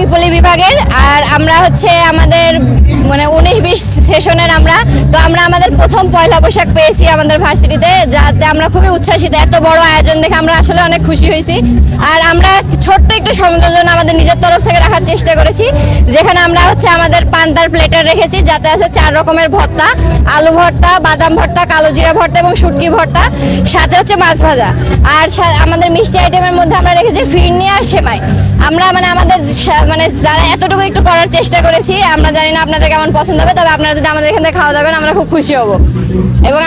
Tripoli বিভাগের। আর আমরা হচ্ছে আমাদের মানে 19-20 সেশনের আমরা আমাদের প্রথম পয়লা বৈশাখ পেয়েছি আমাদের ভার্সিটিতে, যাতে আমরা খুবই উচ্ছ্বাসিত। এত বড় আয়োজন দেখে আমরা আসলে অনেক খুশি হয়েছি। আর আমরা ছোট্ট একটু সংযোজন আমাদের নিজের তরফ থেকে রাখার চেষ্টা করেছি, যেখানে আমরা হচ্ছে আমাদের পান্তার প্লেটার রেখেছি, যাতে আছে 4 রকমের ভর্তা, আলু ভর্তা, বাদাম ভর্তা, কালো জিরা ভর্তা এবং শুটকি ভর্তা, সাথে হচ্ছে মাছ ভাজা। আর আমাদের মিষ্টি আইটেমের মধ্যে আমরা রেখেছি ফিরনি আর সেমাই। আমরা আমাদের যারা এতটুকু একটু করার চেষ্টা করেছি, আমরা জানি না আপনাদের কেমন পছন্দ হবে, তবে আপনারা যদি আমাদের এখান থেকে খাওয়া দাওয়া করেন আমরা খুব খুশি হব এবং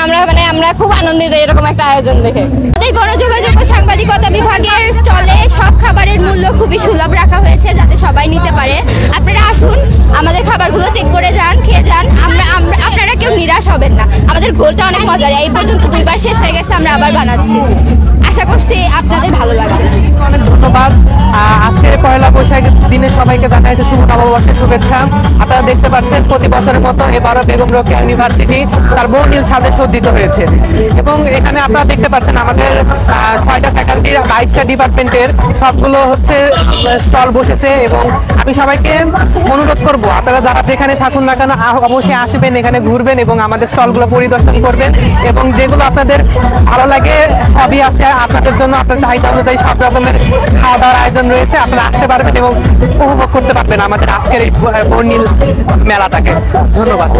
আমরা খুব আনন্দিত এরকম একটা আয়োজন দেখে। আমাদের গণযোগাযোগ ও সাংবাদিকতা বিভাগের স্টলে সব খাবারের মূল্য খুবই সুলভ রাখা হয়েছে, যাতে সবাই নিতে পারে। আপনারা আসুন, আমাদের খাবারগুলো চেক করে যান, খেয়ে যান। আপনারা কেউ নিরাশ হবেন না। আমাদের ঘোলটা অনেক মজার, এই পর্যন্ত 2বার শেষ হয়ে গেছে, আমরা আবার বানাচ্ছি। আশা করছি আপনাদের ভালো লাগবে। অনেক ধন্যবাদ। আজকের পয়লা বৈশাখের দিনে সবাইকে জানাইছে শুভ নববর্ষের শুভেচ্ছা। আপনারা দেখতে পাচ্ছেন প্রতি বছরের মতো এবারও বেগম রোকেয়া ইউনিভার্সিটি তার বর্ণিল সাজে সজ্জিত হয়েছে এবং এখানে আপনারা দেখতে পাচ্ছেন আমাদের 6টা ফ্যাকাল্টির 22টা ডিপার্টমেন্টের সবগুলো হচ্ছে স্টল বসেছে এবং আমি সবাইকে অনুরোধ করব আপনারা যারা যেখানে থাকুন না কেন অবশ্যই আসবেন, এখানে ঘুরবেন এবং আমাদের স্টলগুলো পরিদর্শন করবেন এবং যেগুলো আপনাদের ভালো লাগে সবই আছে আপনাদের জন্য। আপনার চাহিদা অনুযায়ী সব রকমের খাওয়া দাওয়ার আয়োজন রয়েছে, আপনারা আসতে পারবেন এবং উপভোগ করতে পারবেন আমাদের আজকের এই বর্ণিল মেলাটাকে। ধন্যবাদ।